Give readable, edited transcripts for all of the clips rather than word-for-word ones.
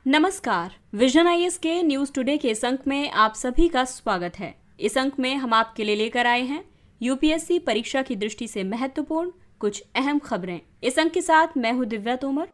नमस्कार, vision IAS के news today के इस अंक में आप सभी का स्वागत है। इस अंक में हम आपके लिए लेकर आए हैं यूपीएससी परीक्षा की दृष्टि से महत्वपूर्ण कुछ अहम खबरें। इस अंक के साथ मैं हूं दिव्या तोमर।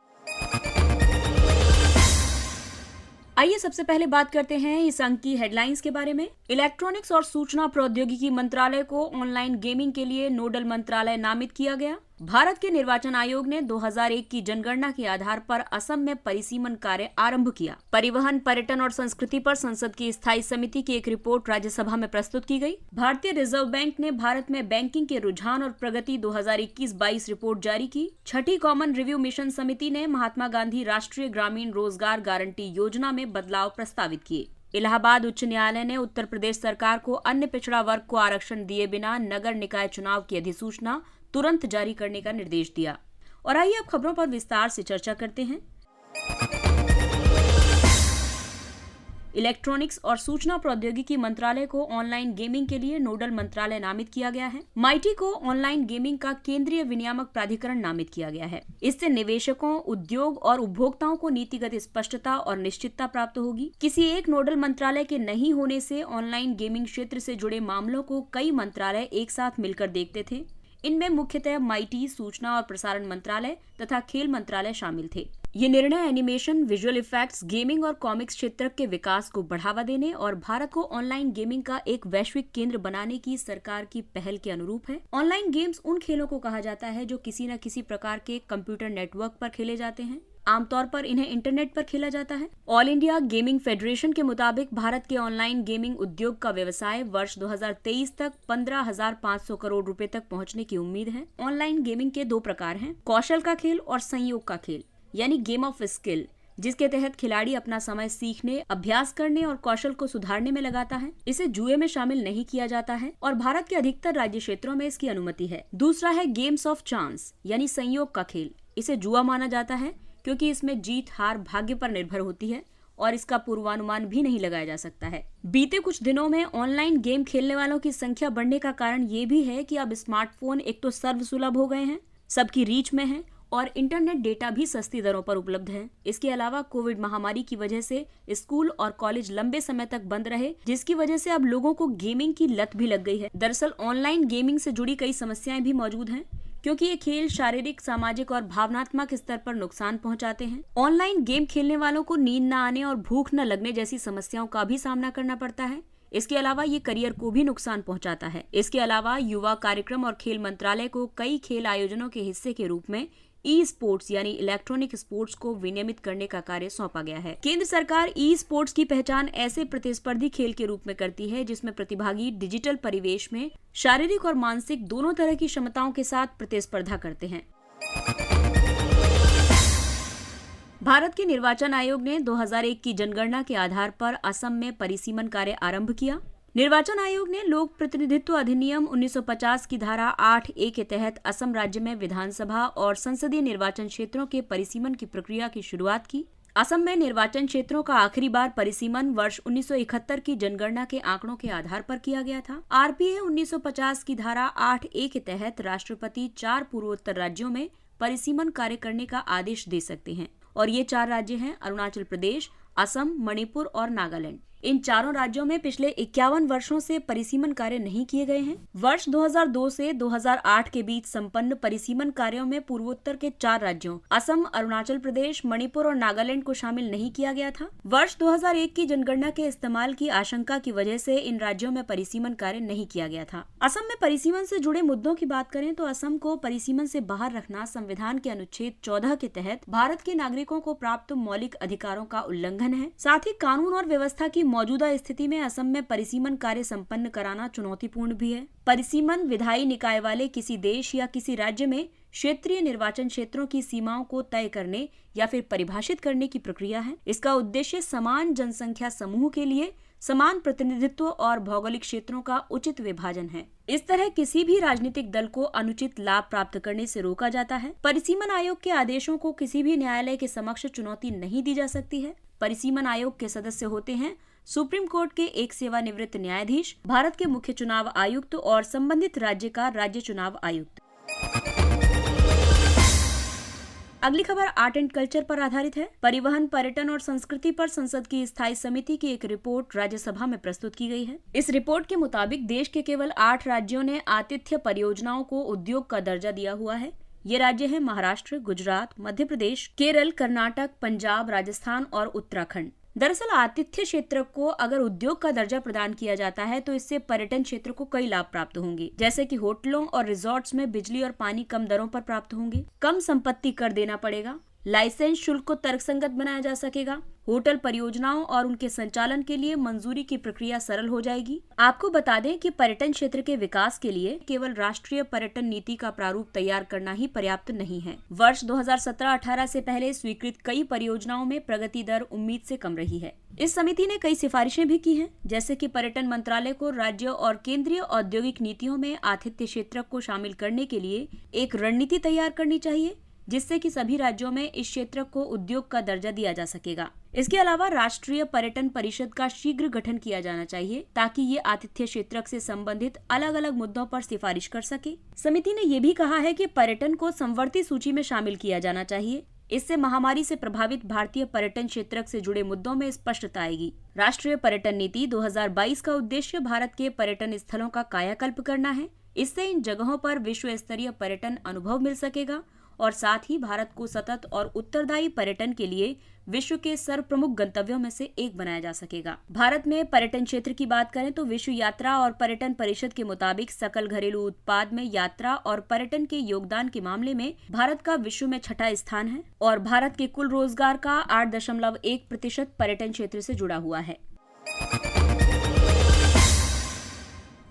आइए सबसे पहले बात करते हैं इस अंक की हेडलाइंस के बारे में। इलेक्ट्रॉनिक्स और सूचना प्रौद्योगिकी मंत्रालय को ऑनलाइन गेमिंग के लिए नोडल मंत्रालय नामित किया गया। भारत के निर्वाचन आयोग ने 2001 की जनगणना के आधार पर असम में परिसीमन कार्य आरंभ किया। परिवहन, पर्यटन और संस्कृति पर संसद की स्थायी समिति की एक रिपोर्ट राज्यसभा में प्रस्तुत की गई। भारतीय रिजर्व बैंक ने भारत में बैंकिंग के रुझान और प्रगति 2021-22 रिपोर्ट जारी की। छठी कॉमन रिव्यू मिशन समिति ने महात्मा गांधी राष्ट्रीय ग्रामीण रोजगार गारंटी योजना में बदलाव प्रस्तावित किए। इलाहाबाद उच्च न्यायालय ने उत्तर प्रदेश सरकार को अन्य पिछड़ा वर्ग को आरक्षण दिए बिना नगर निकाय चुनाव की अधिसूचना तुरंत जारी करने का निर्देश दिया। और आइए अब खबरों पर विस्तार से चर्चा करते हैं। इलेक्ट्रॉनिक्स और सूचना प्रौद्योगिकी मंत्रालय को ऑनलाइन गेमिंग के लिए नोडल मंत्रालय नामित किया गया है। माइटी को ऑनलाइन गेमिंग का केंद्रीय विनियामक प्राधिकरण नामित किया गया है। इससे निवेशकों, उद्योग और उपभोक्ताओं को नीतिगत स्पष्टता और निश्चितता प्राप्त होगी। किसी एक नोडल मंत्रालय के नहीं होने से ऑनलाइन गेमिंग क्षेत्र से जुड़े मामलों को कई मंत्रालय एक साथ मिलकर देखते थे। इनमें मुख्यतः माइटी, सूचना और प्रसारण मंत्रालय तथा खेल मंत्रालय शामिल थे। ये निर्णय एनिमेशन, विजुअल इफेक्ट्स, गेमिंग और कॉमिक्स क्षेत्र के विकास को बढ़ावा देने और भारत को ऑनलाइन गेमिंग का एक वैश्विक केंद्र बनाने की सरकार की पहल के अनुरूप है। ऑनलाइन गेम्स उन खेलों को कहा जाता है जो किसी न किसी प्रकार के कंप्यूटर नेटवर्क पर खेले जाते हैं। आमतौर पर इन्हें इंटरनेट पर खेला जाता है। ऑल इंडिया गेमिंग फेडरेशन के मुताबिक भारत के ऑनलाइन गेमिंग उद्योग का व्यवसाय वर्ष 2023 तक 15,500 करोड़ रुपए तक पहुंचने की उम्मीद है। ऑनलाइन गेमिंग के दो प्रकार हैं, कौशल का खेल और संयोग का खेल, यानी गेम ऑफ स्किल, जिसके तहत खिलाड़ी अपना समय सीखने, अभ्यास करने और कौशल को सुधारने में लगाता है। इसे जुए में शामिल नहीं किया जाता है और भारत के अधिकतर राज्य क्षेत्रों में इसकी अनुमति है। दूसरा है गेम्स ऑफ चांस, यानी संयोग का खेल। इसे जुआ माना जाता है क्योंकि इसमें जीत हार भाग्य पर निर्भर होती है और इसका पूर्वानुमान भी नहीं लगाया जा सकता है। बीते कुछ दिनों में ऑनलाइन गेम खेलने वालों की संख्या बढ़ने का कारण ये भी है कि अब स्मार्टफोन एक तो सर्वसुलभ हो गए हैं, सबकी रीच में हैं और इंटरनेट डेटा भी सस्ती दरों पर उपलब्ध है। इसके अलावा कोविड महामारी की वजह से स्कूल और कॉलेज लंबे समय तक बंद रहे, जिसकी वजह से अब लोगों को गेमिंग की लत भी लग गई है। दरअसल ऑनलाइन गेमिंग से जुड़ी कई समस्याएं भी मौजूद हैं, क्योंकि ये खेल शारीरिक, सामाजिक और भावनात्मक स्तर पर नुकसान पहुंचाते हैं। ऑनलाइन गेम खेलने वालों को नींद न आने और भूख न लगने जैसी समस्याओं का भी सामना करना पड़ता है। इसके अलावा ये करियर को भी नुकसान पहुंचाता है। इसके अलावा युवा कार्यक्रम और खेल मंत्रालय को कई खेल आयोजनों के हिस्से के रूप में ई स्पोर्ट्स यानी इलेक्ट्रॉनिक स्पोर्ट्स को विनियमित करने का कार्य सौंपा गया है। केंद्र सरकार ई स्पोर्ट्स की पहचान ऐसे प्रतिस्पर्धी खेल के रूप में करती है जिसमें प्रतिभागी डिजिटल परिवेश में शारीरिक और मानसिक दोनों तरह की क्षमताओं के साथ प्रतिस्पर्धा करते हैं। भारत के निर्वाचन आयोग ने 2001 की जनगणना के आधार पर असम में परिसीमन कार्य आरंभ किया। निर्वाचन आयोग ने लोक प्रतिनिधित्व अधिनियम 1950 की धारा 8A के तहत असम राज्य में विधानसभा और संसदीय निर्वाचन क्षेत्रों के परिसीमन की प्रक्रिया की शुरुआत की। असम में निर्वाचन क्षेत्रों का आखिरी बार परिसीमन वर्ष 1971 की जनगणना के आंकड़ों के आधार पर किया गया था। आरपीए 1950 की धारा 8A के तहत राष्ट्रपति 4 पूर्वोत्तर राज्यों में परिसीमन कार्य करने का आदेश दे सकते हैं और ये 4 राज्य हैं अरुणाचल प्रदेश, असम, मणिपुर और नागालैंड। इन चारों राज्यों में पिछले 51 वर्षों से परिसीमन कार्य नहीं किए गए हैं। वर्ष 2002 से 2008 के बीच संपन्न परिसीमन कार्यों में पूर्वोत्तर के 4 राज्यों असम, अरुणाचल प्रदेश, मणिपुर और नागालैंड को शामिल नहीं किया गया था। वर्ष 2001 की जनगणना के इस्तेमाल की आशंका की वजह से इन राज्यों में परिसीमन कार्य नहीं किया गया था। असम में परिसीमन से जुड़े मुद्दों की बात करें तो असम को परिसीमन से बाहर रखना संविधान के अनुच्छेद 14 के तहत भारत के नागरिकों को प्राप्त मौलिक अधिकारों का उल्लंघन है। साथ ही कानून और व्यवस्था की मौजूदा स्थिति में असम में परिसीमन कार्य संपन्न कराना चुनौतीपूर्ण भी है। परिसीमन विधायी निकाय वाले किसी देश या किसी राज्य में क्षेत्रीय निर्वाचन क्षेत्रों की सीमाओं को तय करने या फिर परिभाषित करने की प्रक्रिया है। इसका उद्देश्य समान जनसंख्या समूह के लिए समान प्रतिनिधित्व और भौगोलिक क्षेत्रों का उचित विभाजन है। इस तरह किसी भी राजनीतिक दल को अनुचित लाभ प्राप्त करने से रोका जाता है। परिसीमन आयोग के आदेशों को किसी भी न्यायालय के समक्ष चुनौती नहीं दी जा सकती है। परिसीमन आयोग के सदस्य होते हैं सुप्रीम कोर्ट के एक सेवानिवृत्त न्यायाधीश, भारत के मुख्य चुनाव आयुक्त और संबंधित राज्य का राज्य चुनाव आयुक्त। अगली खबर आर्ट एंड कल्चर पर आधारित है। परिवहन, पर्यटन और संस्कृति पर संसद की स्थायी समिति की एक रिपोर्ट राज्यसभा में प्रस्तुत की गई है। इस रिपोर्ट के मुताबिक देश के केवल 8 राज्यों ने आतिथ्य परियोजनाओं को उद्योग का दर्जा दिया हुआ है। ये राज्य हैं महाराष्ट्र, गुजरात, मध्य प्रदेश, केरल, कर्नाटक, पंजाब, राजस्थान और उत्तराखंड। दरअसल आतिथ्य क्षेत्र को अगर उद्योग का दर्जा प्रदान किया जाता है तो इससे पर्यटन क्षेत्र को कई लाभ प्राप्त होंगे, जैसे कि होटलों और रिजॉर्ट्स में बिजली और पानी कम दरों पर प्राप्त होंगे, कम संपत्ति कर देना पड़ेगा, लाइसेंस शुल्क को तर्कसंगत बनाया जा सकेगा, होटल परियोजनाओं और उनके संचालन के लिए मंजूरी की प्रक्रिया सरल हो जाएगी। आपको बता दें कि पर्यटन क्षेत्र के विकास के लिए केवल राष्ट्रीय पर्यटन नीति का प्रारूप तैयार करना ही पर्याप्त नहीं है। वर्ष 2017-18 से पहले स्वीकृत कई परियोजनाओं में प्रगति दर उम्मीद से कम रही है। इस समिति ने कई सिफारिशें भी की हैं, जैसे कि पर्यटन मंत्रालय को राज्य और केंद्रीय औद्योगिक नीतियों में आतिथ्य क्षेत्र को शामिल करने के लिए एक रणनीति तैयार करनी चाहिए, जिससे कि सभी राज्यों में इस क्षेत्र को उद्योग का दर्जा दिया जा सकेगा। इसके अलावा राष्ट्रीय पर्यटन परिषद का शीघ्र गठन किया जाना चाहिए, ताकि ये आतिथ्य क्षेत्र से संबंधित अलग अलग मुद्दों पर सिफारिश कर सके। समिति ने ये भी कहा है कि पर्यटन को समवर्ती सूची में शामिल किया जाना चाहिए। इससे महामारी से प्रभावित भारतीय पर्यटन क्षेत्र से जुड़े मुद्दों में स्पष्टता आएगी। राष्ट्रीय पर्यटन नीति 2022 का उद्देश्य भारत के पर्यटन स्थलों का कायाकल्प करना है। इससे इन जगहों पर विश्व स्तरीय पर्यटन अनुभव मिल सकेगा और साथ ही भारत को सतत और उत्तरदायी पर्यटन के लिए विश्व के सर्वप्रमुख गंतव्यों में से एक बनाया जा सकेगा। भारत में पर्यटन क्षेत्र की बात करें तो विश्व यात्रा और पर्यटन परिषद के मुताबिक सकल घरेलू उत्पाद में यात्रा और पर्यटन के योगदान के मामले में भारत का विश्व में 6ठा स्थान है और भारत के कुल रोजगार का 8.1% पर्यटन क्षेत्र से जुड़ा हुआ है।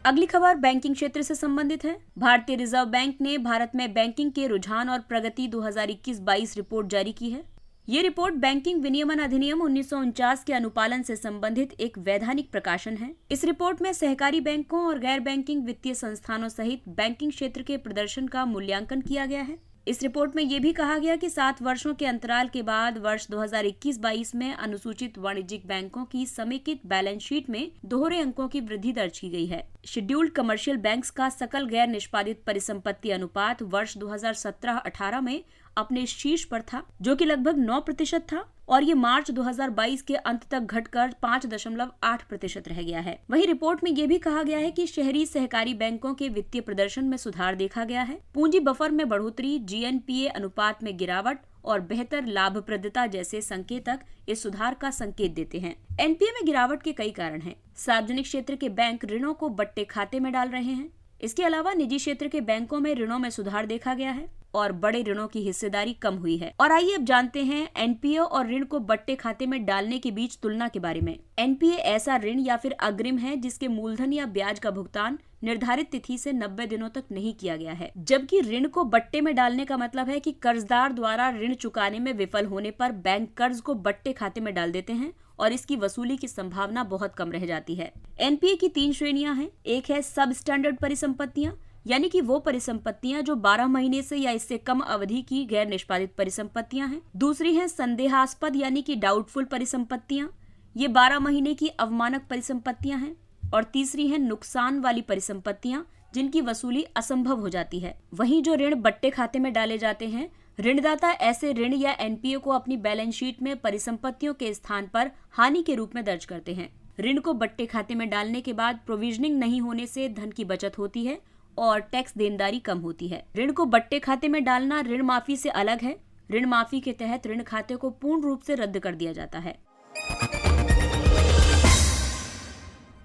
अगली खबर बैंकिंग क्षेत्र से संबंधित है। भारतीय रिजर्व बैंक ने भारत में बैंकिंग के रुझान और प्रगति 2021-22 रिपोर्ट जारी की है। ये रिपोर्ट बैंकिंग विनियमन अधिनियम 1949 के अनुपालन से संबंधित एक वैधानिक प्रकाशन है। इस रिपोर्ट में सहकारी बैंकों और गैर बैंकिंग वित्तीय संस्थानों सहित बैंकिंग क्षेत्र के प्रदर्शन का मूल्यांकन किया गया है। इस रिपोर्ट में ये भी कहा गया कि 7 वर्षों के अंतराल के बाद वर्ष 2021-22 में अनुसूचित वाणिज्यिक बैंकों की समेकित बैलेंस शीट में दोहरे अंकों की वृद्धि दर्ज की गई है। शेड्यूल्ड कमर्शियल बैंक्स का सकल गैर निष्पादित परिसंपत्ति अनुपात वर्ष 2017-18 में अपने शीर्ष पर था, जो कि लगभग 9% था और ये मार्च 2022 के अंत तक घटकर 5.8% रह गया है। वहीं रिपोर्ट में ये भी कहा गया है कि शहरी सहकारी बैंकों के वित्तीय प्रदर्शन में सुधार देखा गया है। पूंजी बफर में बढ़ोतरी, जीएनपीए अनुपात में गिरावट और बेहतर लाभप्रदता जैसे संकेतक इस सुधार का संकेत देते हैं। एनपीए में गिरावट के कई कारण हैं। सार्वजनिक क्षेत्र के बैंक ऋणों को बट्टे खाते में डाल रहे हैं। इसके अलावा निजी क्षेत्र के बैंकों में ऋणों में सुधार देखा गया है और बड़े ऋणों की हिस्सेदारी कम हुई है। और आइए अब जानते हैं एनपीए और ऋण को बट्टे खाते में डालने के बीच तुलना के बारे में। एनपीए ऐसा ऋण या फिर अग्रिम है जिसके मूलधन या ब्याज का भुगतान निर्धारित तिथि से 90 दिनों तक नहीं किया गया है, जबकि ऋण को बट्टे में डालने का मतलब है कि कर्जदार द्वारा ऋण चुकाने में विफल होने पर बैंक कर्ज को बट्टे खाते में डाल देते हैं और इसकी वसूली की संभावना बहुत कम रह जाती है। एनपीए की 3 श्रेणियां हैं। एक है सब स्टैंडर्ड परिसंपत्तियां, यानी कि वो परिसंपत्तियां जो 12 महीने से या इससे कम अवधि की गैर निष्पादित परिसंपत्तियां हैं। दूसरी है संदेहास्पद यानी कि डाउटफुल परिसंपत्तियां, ये 12 महीने की अवमानक परिसंपत्तियां हैं। और तीसरी है नुकसान वाली परिसंपत्तियां, जिनकी वसूली असंभव हो जाती है। वहीं जो ऋण बट्टे खाते में डाले जाते हैं, ऋणदाता ऐसे ऋण या एनपीए को अपनी बैलेंस शीट में परिसंपत्तियों के स्थान पर हानि के रूप में दर्ज करते हैं। ऋण को बट्टे खाते में डालने के बाद प्रोविजनिंग नहीं होने से धन की बचत होती है और टैक्स देनदारी कम होती है। ऋण को बट्टे खाते में डालना ऋण माफी से अलग है। ऋण माफी के तहत ऋण खाते को पूर्ण रूप से रद्द कर दिया जाता है।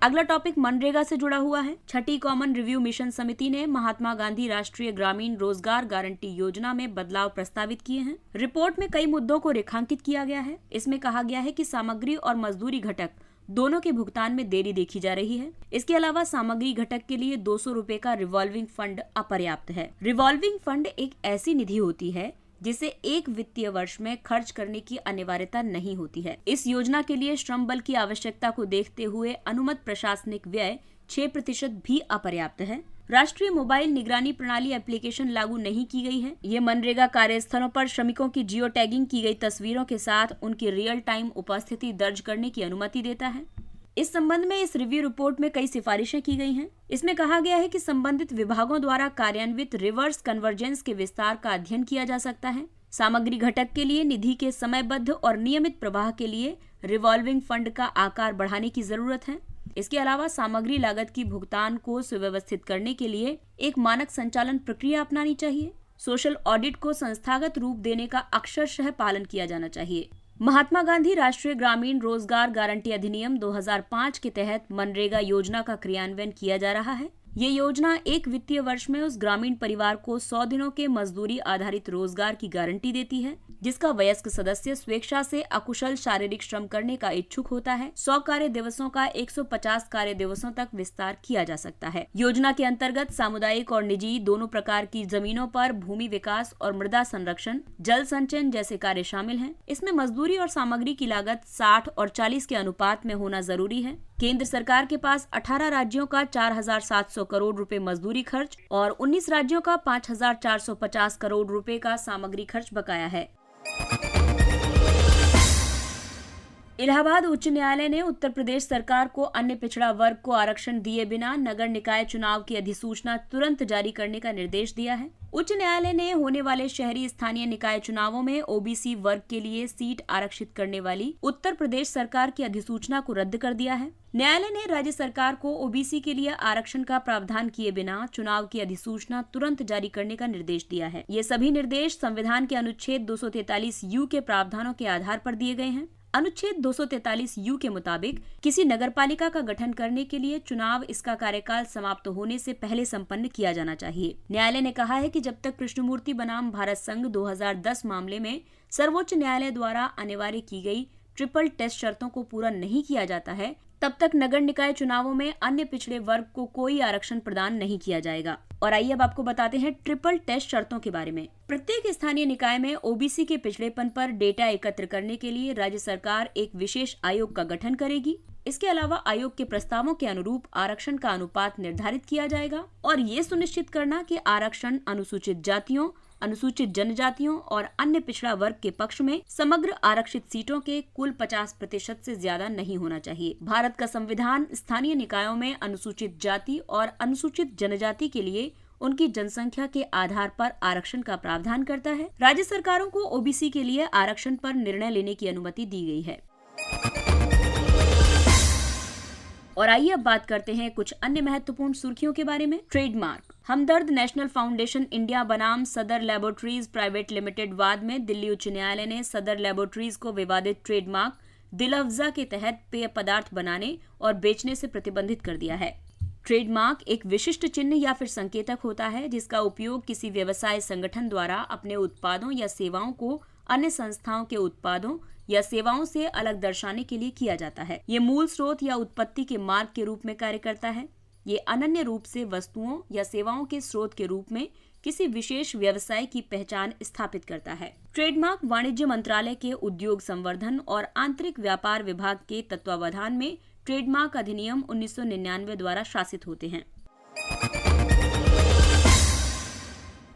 अगला टॉपिक मनरेगा से जुड़ा हुआ है। 6ठी कॉमन रिव्यू मिशन समिति ने महात्मा गांधी राष्ट्रीय ग्रामीण रोजगार गारंटी योजना में बदलाव प्रस्तावित किए हैं। रिपोर्ट में कई मुद्दों को रेखांकित किया गया है। इसमें कहा गया है कि सामग्री और मजदूरी घटक दोनों के भुगतान में देरी देखी जा रही है। इसके अलावा सामग्री घटक के लिए 200 रुपए का रिवॉल्विंग फंड अपर्याप्त है। रिवॉल्विंग फंड एक ऐसी निधि होती है जिसे एक वित्तीय वर्ष में खर्च करने की अनिवार्यता नहीं होती है। इस योजना के लिए श्रम बल की आवश्यकता को देखते हुए अनुमत प्रशासनिक व्यय 6% भी अपर्याप्त है। राष्ट्रीय मोबाइल निगरानी प्रणाली एप्लीकेशन लागू नहीं की गई है। ये मनरेगा कार्यस्थलों पर श्रमिकों की जियो टैगिंग की गई तस्वीरों के साथ उनकी रियल टाइम उपस्थिति दर्ज करने की अनुमति देता है। इस संबंध में इस रिव्यू रिपोर्ट में कई सिफारिशें की गई हैं। इसमें कहा गया है कि संबंधित विभागों द्वारा कार्यान्वित रिवर्स कन्वर्जेंस के विस्तार का अध्ययन किया जा सकता है। सामग्री घटक के लिए निधि के समयबद्ध और नियमित प्रवाह के लिए रिवॉल्विंग फंड का आकार बढ़ाने की जरूरत है। इसके अलावा सामग्री लागत की भुगतान को सुव्यवस्थित करने के लिए एक मानक संचालन प्रक्रिया अपनानी चाहिए। सोशल ऑडिट को संस्थागत रूप देने का अक्षरशः पालन किया जाना चाहिए। महात्मा गांधी राष्ट्रीय ग्रामीण रोजगार गारंटी अधिनियम 2005 के तहत मनरेगा योजना का क्रियान्वयन किया जा रहा है। ये योजना एक वित्तीय वर्ष में उस ग्रामीण परिवार को 100 दिनों के मजदूरी आधारित रोजगार की गारंटी देती है जिसका वयस्क सदस्य स्वेच्छा से अकुशल शारीरिक श्रम करने का इच्छुक होता है। 100 कार्य दिवसों का 150 कार्य दिवसों तक विस्तार किया जा सकता है। योजना के अंतर्गत सामुदायिक और निजी दोनों प्रकार की जमीनों पर भूमि विकास और मृदा संरक्षण, जल संचयन जैसे कार्य शामिल हैं। इसमें मजदूरी और सामग्री की लागत 60 और 40 के अनुपात में होना जरूरी है। केंद्र सरकार के पास 18 राज्यों का 4,700 करोड़ रुपए मजदूरी खर्च और 19 राज्यों का 5,450 करोड़ रुपए का सामग्री खर्च बकाया है। इलाहाबाद उच्च न्यायालय ने उत्तर प्रदेश सरकार को अन्य पिछड़ा वर्ग को आरक्षण दिए बिना नगर निकाय चुनाव की अधिसूचना तुरंत जारी करने का निर्देश दिया है। उच्च न्यायालय ने होने वाले शहरी स्थानीय निकाय चुनावों में ओबीसी वर्ग के लिए सीट आरक्षित करने वाली उत्तर प्रदेश सरकार की अधिसूचना को रद्द कर दिया है। न्यायालय ने राज्य सरकार को ओबीसी के लिए आरक्षण का प्रावधान किए बिना चुनाव की अधिसूचना तुरंत जारी करने का निर्देश दिया है। ये सभी निर्देश संविधान के अनुच्छेद 243U के प्रावधानों के आधार पर दिए गए हैं। अनुच्छेद 243U के मुताबिक किसी नगरपालिका का गठन करने के लिए चुनाव इसका कार्यकाल समाप्त होने से पहले संपन्न किया जाना चाहिए। न्यायालय ने कहा है कि जब तक कृष्णमूर्ति बनाम भारत संघ 2010 मामले में सर्वोच्च न्यायालय द्वारा अनिवार्य की गई ट्रिपल टेस्ट शर्तों को पूरा नहीं किया जाता है, तब तक नगर निकाय चुनावों में अन्य पिछड़े वर्ग को कोई आरक्षण प्रदान नहीं किया जाएगा। और आइए अब आपको बताते हैं ट्रिपल टेस्ट शर्तों के बारे में। प्रत्येक स्थानीय निकाय में ओबीसी के पिछड़ेपन पर डेटा एकत्र करने के लिए राज्य सरकार एक विशेष आयोग का गठन करेगी। इसके अलावा आयोग के प्रस्तावों के अनुरूप आरक्षण का अनुपात निर्धारित किया जाएगा और ये सुनिश्चित करना कि आरक्षण अनुसूचित जातियों, अनुसूचित जनजातियों और अन्य पिछड़ा वर्ग के पक्ष में समग्र आरक्षित सीटों के कुल 50% से ज्यादा नहीं होना चाहिए। भारत का संविधान स्थानीय निकायों में अनुसूचित जाति और अनुसूचित जनजाति के लिए उनकी जनसंख्या के आधार पर आरक्षण का प्रावधान करता है। राज्य सरकारों को ओबीसी के लिए आरक्षण पर निर्णय लेने की अनुमति दी गई है। और आइए अब बात करते हैं कुछ अन्य महत्वपूर्ण सुर्खियों के बारे में। ट्रेडमार्क। हमदर्द नेशनल फाउंडेशन इंडिया बनाम सदर लैबोरेटरीज प्राइवेट लिमिटेड वाद में दिल्ली उच्च न्यायालय ने सदर लैबोरेटरीज को विवादित ट्रेडमार्क दिल-अफ़ज़ा के तहत पेय पदार्थ बनाने और बेचने से प्रतिबंधित कर दिया है। ट्रेडमार्क एक विशिष्ट चिन्ह या फिर संकेतक होता है जिसका उपयोग किसी व्यवसाय संगठन द्वारा अपने उत्पादों या सेवाओं को अन्य संस्थाओं के उत्पादों या सेवाओं से अलग दर्शाने के लिए किया जाता है। ये मूल स्रोत या उत्पत्ति के मार्ग के रूप में कार्य करता है। ये अनन्य रूप से वस्तुओं या सेवाओं के स्रोत के रूप में किसी विशेष व्यवसाय की पहचान स्थापित करता है। ट्रेडमार्क वाणिज्य मंत्रालय के उद्योग संवर्धन और आंतरिक व्यापार विभाग के तत्वावधान में ट्रेडमार्क अधिनियम 1999 द्वारा शासित होते हैं।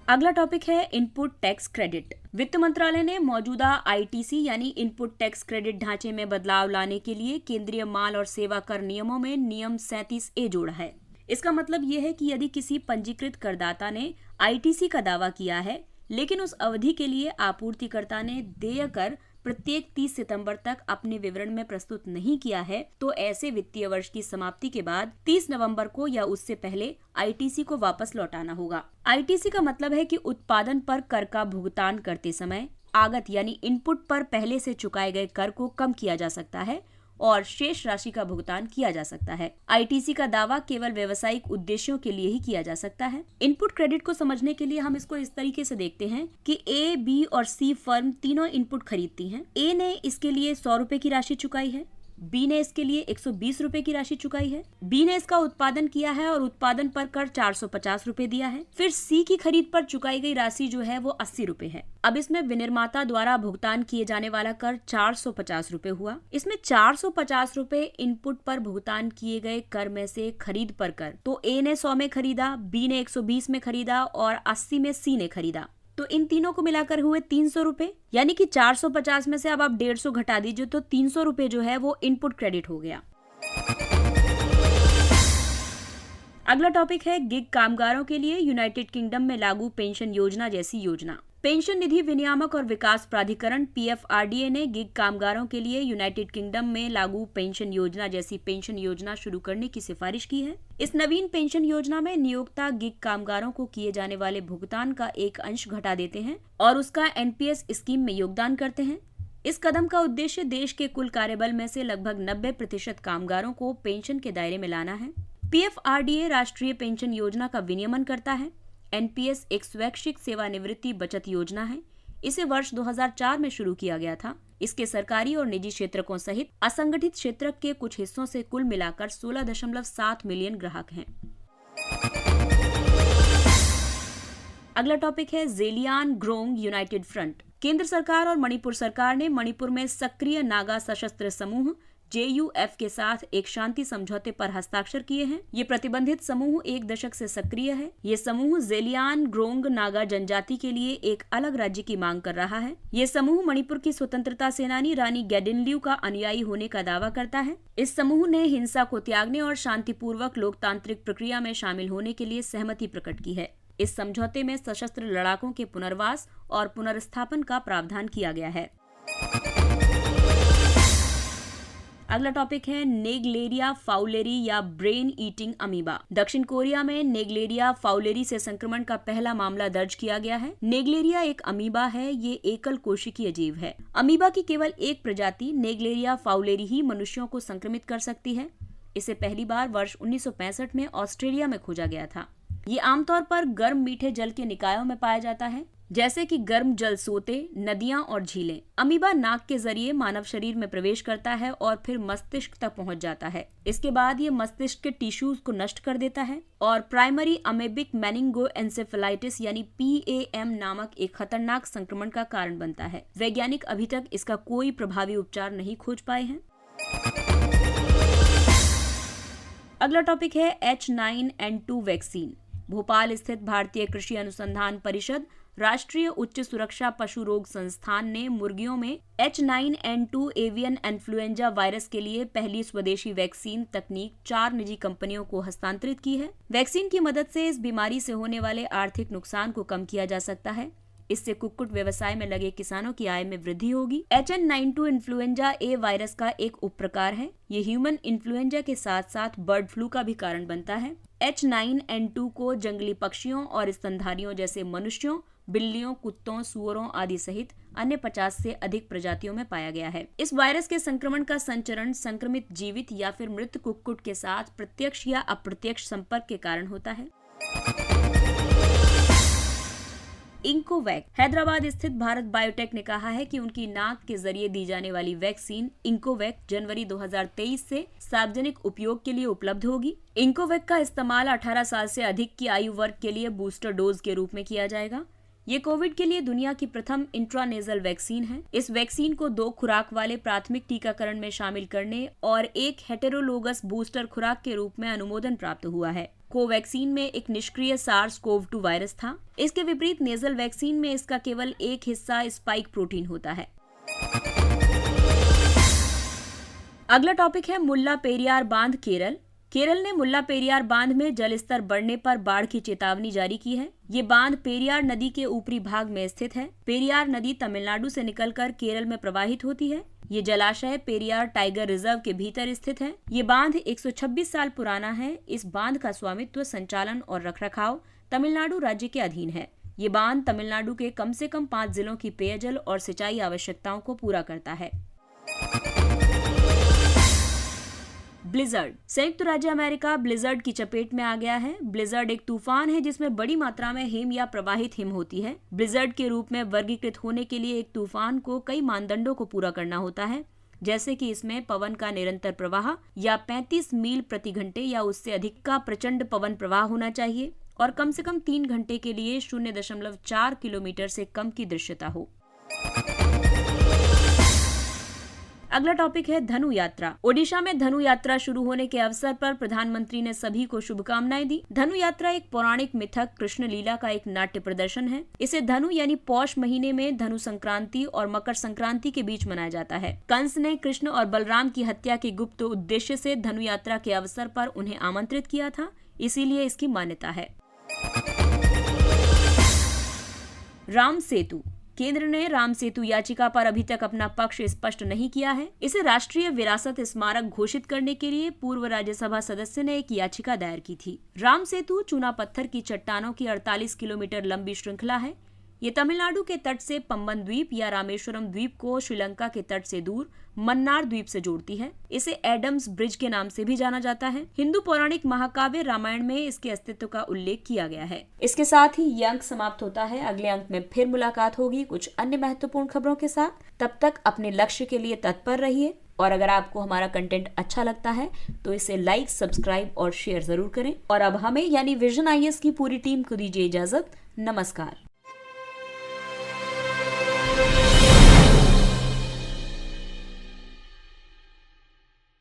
अगला टॉपिक है इनपुट टैक्स क्रेडिट। वित्त मंत्रालय ने मौजूदा आईटीसी यानी इनपुट टैक्स क्रेडिट ढांचे में बदलाव लाने के लिए केंद्रीय माल और सेवा कर नियमों में नियम 37A जोड़ा है। इसका मतलब ये है कि यदि किसी पंजीकृत करदाता ने आईटीसी का दावा किया है लेकिन उस अवधि के लिए आपूर्तिकर्ता ने देय कर प्रत्येक 30 सितंबर तक अपने विवरण में प्रस्तुत नहीं किया है तो ऐसे वित्तीय वर्ष की समाप्ति के बाद 30 नवंबर को या उससे पहले आईटीसी को वापस लौटाना होगा। आईटीसी का मतलब है कि उत्पादन पर कर का भुगतान करते समय आगत यानी इनपुट पर पहले से चुकाए गए कर को कम किया जा सकता है और शेष राशि का भुगतान किया जा सकता है। आईटीसी का दावा केवल व्यावसायिक उद्देश्यों के लिए ही किया जा सकता है। इनपुट क्रेडिट को समझने के लिए हम इसको इस तरीके से देखते हैं कि ए, बी और सी फर्म तीनों इनपुट खरीदती हैं। ए ने इसके लिए 100 रुपए की राशि चुकाई है, बी ने इसके लिए 120 रुपए की राशि चुकाई है, बी ने इसका उत्पादन किया है और उत्पादन पर कर 450 रुपए दिया है। फिर सी की खरीद पर चुकाई गई राशि जो है वो 80 रुपए है। अब इसमें विनिर्माता द्वारा भुगतान किए जाने वाला कर 450 रुपए हुआ। इसमें 450 रुपए इनपुट पर भुगतान किए गए कर में से खरीद पर कर तो ए ने 100 में खरीदा, बी ने 120 में खरीदा और 80 में सी ने खरीदा। तो इन तीनों को मिलाकर हुए 300 रुपए, यानी कि 450 में से अब आप 150 घटा दीजिए तो 300 रुपए जो है वो इनपुट क्रेडिट हो गया। अगला टॉपिक है गिग कामगारों के लिए यूनाइटेड किंगडम में लागू पेंशन योजना जैसी योजना। पेंशन निधि विनियामक और विकास प्राधिकरण PFRDA ने गिग कामगारों के लिए यूनाइटेड किंगडम में लागू पेंशन योजना जैसी पेंशन योजना शुरू करने की सिफारिश की है। इस नवीन पेंशन योजना में नियोक्ता गिग कामगारों को किए जाने वाले भुगतान का एक अंश घटा देते हैं और उसका NPS स्कीम में योगदान करते हैं। इस कदम का उद्देश्य देश के कुल कार्यबल में से लगभग 90% कामगारों को पेंशन के दायरे में लाना है। PFRDA राष्ट्रीय पेंशन योजना का विनियमन करता है। NPS एक स्वैच्छिक सेवानिवृत्ति बचत योजना है। इसे वर्ष 2004 में शुरू किया गया था। इसके सरकारी और निजी क्षेत्रकों सहित असंगठित क्षेत्र के कुछ हिस्सों से कुल मिलाकर 16.7 मिलियन ग्राहक हैं। अगला टॉपिक है ज़ेलियांगरोंग यूनाइटेड फ्रंट। केंद्र सरकार और मणिपुर सरकार ने मणिपुर में सक्रिय नागा सशस्त्र समूह JUF के साथ एक शांति समझौते पर हस्ताक्षर किए हैं। ये प्रतिबंधित समूह 1 दशक से सक्रिय है। ये समूह ज़ेलियांगरोंग नागा जनजाति के लिए एक अलग राज्य की मांग कर रहा है। ये समूह मणिपुर की स्वतंत्रता सेनानी रानी गैडिनल्यू का अनुयायी होने का दावा करता है। इस समूह ने हिंसा को त्यागने और शांतिपूर्वक लोकतांत्रिक प्रक्रिया में शामिल होने के लिए सहमति प्रकट की है। इस समझौते में सशस्त्र लड़ाकों के पुनर्वास और पुनर्स्थापन का प्रावधान किया गया है। अगला टॉपिक है नेग्लेरिया फाउलेरी या ब्रेन ईटिंग अमीबा। दक्षिण कोरिया में नेग्लेरिया फाउलेरी से संक्रमण का पहला मामला दर्ज किया गया है। नेग्लेरिया एक अमीबा है। ये एकल कोशिकीय जीव है। अमीबा की केवल एक प्रजाति नेग्लेरिया फाउलेरी ही मनुष्यों को संक्रमित कर सकती है। इसे पहली बार वर्ष 1965 में ऑस्ट्रेलिया में खोजा गया था। ये आमतौर पर गर्म मीठे जल के निकायों में पाया जाता है, जैसे कि गर्म जल सोते, नदियां और झीलें। अमीबा नाक के जरिए मानव शरीर में प्रवेश करता है और फिर मस्तिष्क तक पहुंच जाता है। इसके बाद ये मस्तिष्क के टिश्यूज को नष्ट कर देता है और प्राइमरी अमेबिक मेनिंगोएन्सेफेलाइटिस यानी PAM नामक एक खतरनाक संक्रमण का कारण बनता है। वैज्ञानिक अभी तक इसका कोई प्रभावी उपचार नहीं खोज पाए हैं। अगला टॉपिक है H9N2 वैक्सीन। भोपाल स्थित भारतीय कृषि अनुसंधान परिषद राष्ट्रीय उच्च सुरक्षा पशु रोग संस्थान ने मुर्गियों में H9N2 एवियन इन्फ्लुएंजा वायरस के लिए पहली स्वदेशी वैक्सीन तकनीक 4 निजी कंपनियों को हस्तांतरित की है। वैक्सीन की मदद से इस बीमारी से होने वाले आर्थिक नुकसान को कम किया जा सकता है। इससे कुक्कुट व्यवसाय में लगे किसानों की आय में वृद्धि होगी। H9N2 इन्फ्लुएंजा ए वायरस का एक उपप्रकार है। ये ह्यूमन इन्फ्लुएंजा के साथ साथ बर्ड फ्लू का भी कारण बनता है। H9N2 को जंगली पक्षियों और स्तनधारियों जैसे मनुष्यों, बिल्लियों, कुत्तों, सूअरों आदि सहित अन्य 50 से अधिक प्रजातियों में पाया गया है। इस वायरस के संक्रमण का संचरण संक्रमित जीवित या फिर मृत कुक्कुट के साथ प्रत्यक्ष या अप्रत्यक्ष संपर्क के कारण होता है। इंकोवैक। हैदराबाद स्थित भारत बायोटेक ने कहा है कि उनकी नाक के जरिए दी जाने वाली वैक्सीन इंकोवैक जनवरी 2023 से सार्वजनिक उपयोग के लिए उपलब्ध होगी। इंकोवैक का इस्तेमाल 18 साल से अधिक की आयु वर्ग के लिए बूस्टर डोज के रूप में किया जाएगा। ये कोविड के लिए दुनिया की प्रथम इंट्रानेजल वैक्सीन है। इस वैक्सीन को 2 खुराक वाले प्राथमिक टीकाकरण में शामिल करने और एक हेटेरोलोगस बूस्टर खुराक के रूप में अनुमोदन प्राप्त हुआ है। कोवैक्सीन में एक निष्क्रिय SARS-CoV-2 वायरस था। इसके विपरीत नेजल वैक्सीन में इसका केवल एक हिस्सा स्पाइक प्रोटीन होता है। अगला टॉपिक है मुल्ला पेरियार बांध केरल। केरल ने मुल्ला पेरियार बांध में जल स्तर बढ़ने पर बाढ़ की चेतावनी जारी की है। ये बांध पेरियार नदी के ऊपरी भाग में स्थित है। पेरियार नदी तमिलनाडु से निकलकर केरल में प्रवाहित होती है। ये जलाशय पेरियार टाइगर रिजर्व के भीतर स्थित है। ये बांध 126 साल पुराना है। इस बांध का स्वामित्व, संचालन और रखरखाव तमिलनाडु राज्य के अधीन है। ये बांध तमिलनाडु के कम से कम 5 जिलों की पेयजल और सिंचाई आवश्यकताओं को पूरा करता है। ब्लिजर्ड। संयुक्त राज्य अमेरिका ब्लिजर्ड की चपेट में आ गया है। ब्लिजर्ड एक तूफान है जिसमें बड़ी मात्रा में हिम या प्रवाहित हिम होती है। ब्लिजर्ड के रूप में वर्गीकृत होने के लिए एक तूफान को कई मानदंडों को पूरा करना होता है, जैसे कि इसमें पवन का निरंतर प्रवाह या 35 मील प्रति घंटे या उससे अधिक का प्रचंड पवन प्रवाह होना चाहिए और कम से कम 3 घंटे के लिए 0.4 किलोमीटर से कम की दृश्यता हो। अगला टॉपिक है धनु यात्रा। ओडिशा में धनु यात्रा शुरू होने के अवसर पर प्रधानमंत्री ने सभी को शुभकामनाएं दी। धनु यात्रा एक पौराणिक मिथक कृष्ण लीला का एक नाट्य प्रदर्शन है। इसे धनु यानी पौष महीने में धनु संक्रांति और मकर संक्रांति के बीच मनाया जाता है। कंस ने कृष्ण और बलराम की हत्या के गुप्त उद्देश्य से धनु यात्रा के अवसर पर उन्हें आमंत्रित किया था, इसीलिए इसकी मान्यता है। राम सेतु। केंद्र ने राम सेतु याचिका पर अभी तक अपना पक्ष स्पष्ट नहीं किया है। इसे राष्ट्रीय विरासत स्मारक घोषित करने के लिए पूर्व राज्यसभा सदस्य ने एक याचिका दायर की थी। राम सेतु चूना पत्थर की चट्टानों की 48 किलोमीटर लंबी श्रृंखला है। ये तमिलनाडु के तट से पम्बन द्वीप या रामेश्वरम द्वीप को श्रीलंका के तट से दूर मन्नार द्वीप से जोड़ती है। इसे एडम्स ब्रिज के नाम से भी जाना जाता है। हिंदू पौराणिक महाकाव्य रामायण में इसके अस्तित्व का उल्लेख किया गया है। इसके साथ ही ये अंक समाप्त होता है। अगले अंक में फिर मुलाकात होगी कुछ अन्य महत्वपूर्ण खबरों के साथ। तब तक अपने लक्ष्य के लिए तत्पर रहिए और अगर आपको हमारा कंटेंट अच्छा लगता है तो इसे लाइक, सब्सक्राइब और शेयर जरूर करें। और अब हमें यानी विजन IAS की पूरी टीम को दीजिए इजाजत। नमस्कार।